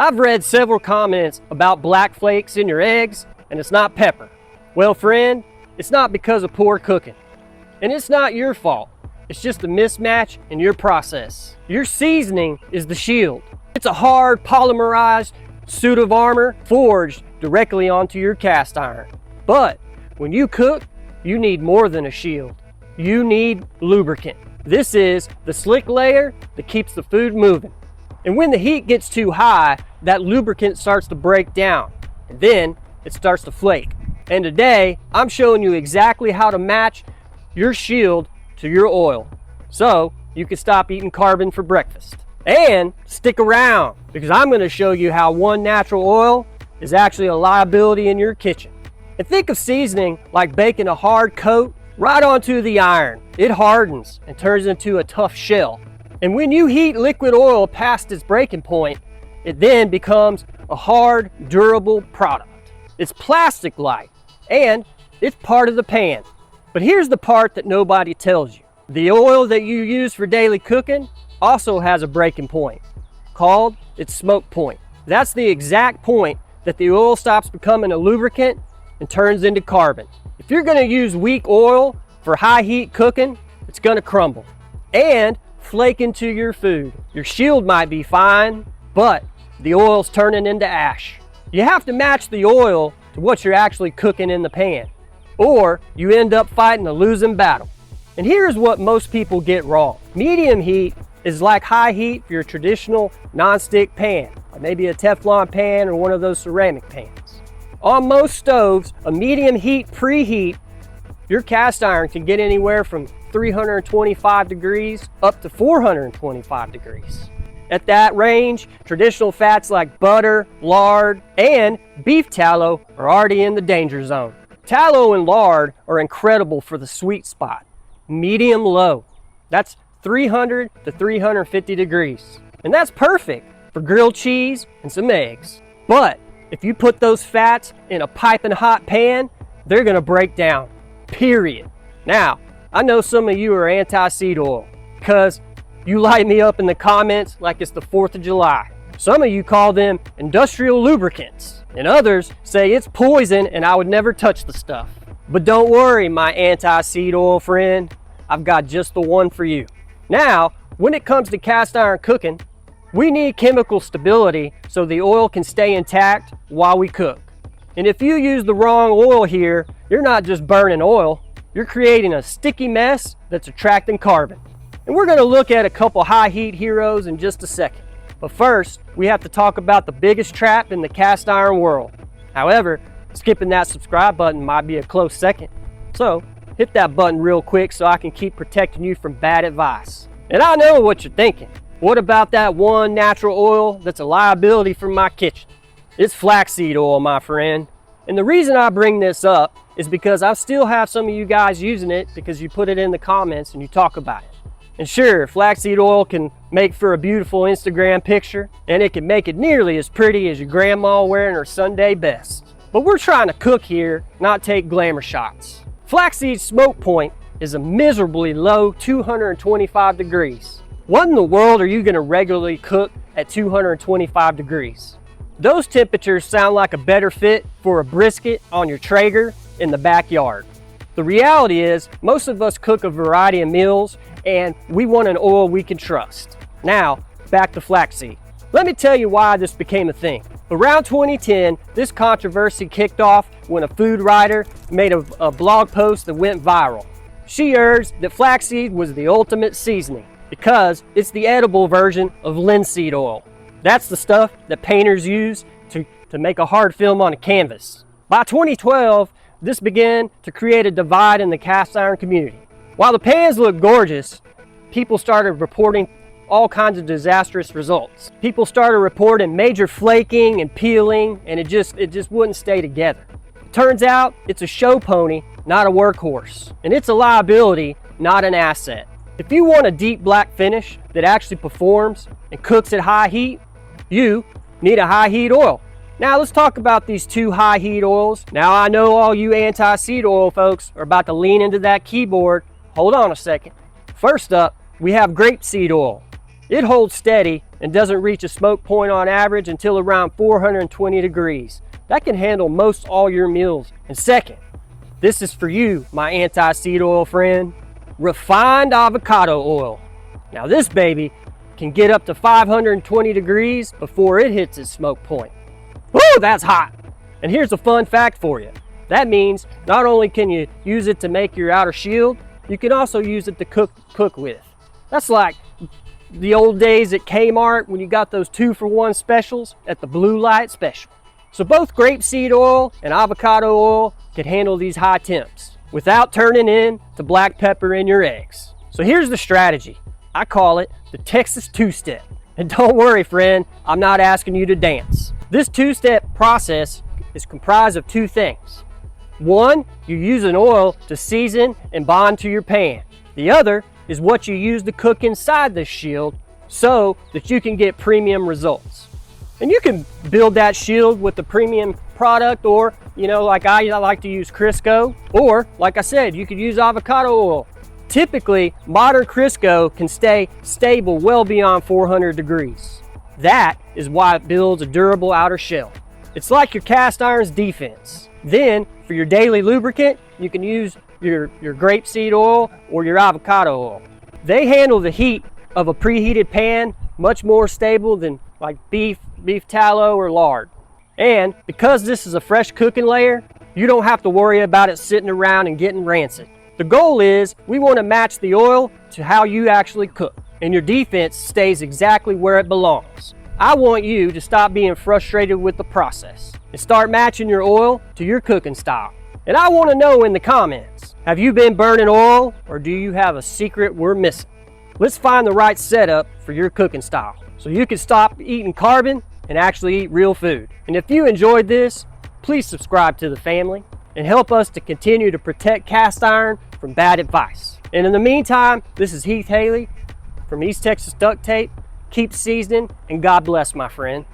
I've read several comments about black flakes in your eggs, and it's not pepper. Well, friend, it's not because of poor cooking. And it's not your fault. It's just a mismatch in your process. Your seasoning is the shield. It's a hard polymerized suit of armor forged directly onto your cast iron. But when you cook, you need more than a shield. You need lubricant. This is the slick layer that keeps the food moving. And when the heat gets too high, that lubricant starts to break down, and then it starts to flake. And today, I'm showing you exactly how to match your shield to your oil, so you can stop eating carbon for breakfast. And stick around, because I'm going to show you how one natural oil is actually a liability in your kitchen. And think of seasoning like baking a hard coat right onto the iron. It hardens and turns into a tough shell. And when you heat liquid oil past its breaking point, it then becomes a hard, durable product. It's plastic-like, and it's part of the pan. But here's the part that nobody tells you. The oil that you use for daily cooking also has a breaking point, called its smoke point. That's the exact point that the oil stops becoming a lubricant and turns into carbon. If you're gonna use weak oil for high heat cooking, it's gonna crumble and flake into your food. Your shield might be fine, but the oil's turning into ash. You have to match the oil to what you're actually cooking in the pan, or you end up fighting a losing battle. And here's what most people get wrong. Medium heat is like high heat for your traditional non-stick pan, or maybe a Teflon pan or one of those ceramic pans. On most stoves, a medium heat preheat, your cast iron can get anywhere from 325 degrees up to 425 degrees. At that range, traditional fats like butter, lard, and beef tallow are already in the danger zone. Tallow and lard are incredible for the sweet spot, medium low. That's 300 to 350 degrees. And that's perfect for grilled cheese and some eggs. But if you put those fats in a piping hot pan, they're gonna break down, period. Now, I know some of you are anti-seed oil because you light me up in the comments like it's the 4th of July. Some of you call them industrial lubricants, and others say it's poison and I would never touch the stuff. But don't worry, my anti-seed oil friend, I've got just the one for you. Now, when it comes to cast iron cooking, we need chemical stability so the oil can stay intact while we cook. And if you use the wrong oil here, you're not just burning oil, you're creating a sticky mess that's attracting carbon. And we're gonna look at a couple high heat heroes in just a second. But first, we have to talk about the biggest trap in the cast iron world. However, skipping that subscribe button might be a close second. So, hit that button real quick so I can keep protecting you from bad advice. And I know what you're thinking. What about that one natural oil that's a liability for my kitchen? It's flaxseed oil, my friend. And the reason I bring this up is because I still have some of you guys using it because you put it in the comments and you talk about it. And sure, flaxseed oil can make for a beautiful Instagram picture, and it can make it nearly as pretty as your grandma wearing her Sunday best. But we're trying to cook here, not take glamour shots. Flaxseed smoke point is a miserably low 225 degrees. What in the world are you gonna regularly cook at 225 degrees? Those temperatures sound like a better fit for a brisket on your Traeger in the backyard. The reality is, most of us cook a variety of meals and we want an oil we can trust. Now, back to flaxseed. Let me tell you why this became a thing. Around 2010, this controversy kicked off when a food writer made a blog post that went viral. She urged that flaxseed was the ultimate seasoning because it's the edible version of linseed oil. That's the stuff that painters use to make a hard film on a canvas. By 2012, this began to create a divide in the cast iron community. While the pans looked gorgeous, people started reporting all kinds of disastrous results. People started reporting major flaking and peeling, and it just wouldn't stay together. Turns out it's a show pony, not a workhorse. And it's a liability, not an asset. If you want a deep black finish that actually performs and cooks at high heat, you need a high heat oil. Now let's talk about these two high heat oils. Now I know all you anti-seed oil folks are about to lean into that keyboard. Hold on a second. First up, we have grapeseed oil. It holds steady and doesn't reach a smoke point on average until around 420 degrees. That can handle most all your meals. And second, this is for you, my anti-seed oil friend, refined avocado oil. Now this baby can get up to 520 degrees before it hits its smoke point. Woo, that's hot. And here's a fun fact for you. That means not only can you use it to make your outer shield, you can also use it to cook with. That's like the old days at Kmart when you got those 2-for-1 specials at the blue light special. So both grapeseed oil and avocado oil can handle these high temps without turning into black pepper in your eggs. So here's the strategy. I call it the Texas two-step. And don't worry, friend, I'm not asking you to dance. This two-step process is comprised of two things. One, you use an oil to season and bond to your pan. The other is what you use to cook inside the shield so that you can get premium results. And you can build that shield with the premium product, or, like I like to use Crisco, or like I said, you could use avocado oil. Typically, modern Crisco can stay stable well beyond 400 degrees. That is why it builds a durable outer shell. It's like your cast iron's defense. Then, for your daily lubricant, you can use your grapeseed oil or your avocado oil. They handle the heat of a preheated pan much more stable than like beef tallow or lard. And because this is a fresh cooking layer, you don't have to worry about it sitting around and getting rancid. The goal is we want to match the oil to how you actually cook, and your defense stays exactly where it belongs. I want you to stop being frustrated with the process and start matching your oil to your cooking style. And I want to know in the comments, have you been burning oil, or do you have a secret we're missing? Let's find the right setup for your cooking style so you can stop eating carbon and actually eat real food. And if you enjoyed this, please subscribe to the family and help us to continue to protect cast iron from bad advice. And in the meantime, this is Heath Hayley from East Texas Duct Tape. Keep seasoning, and God bless, my friend.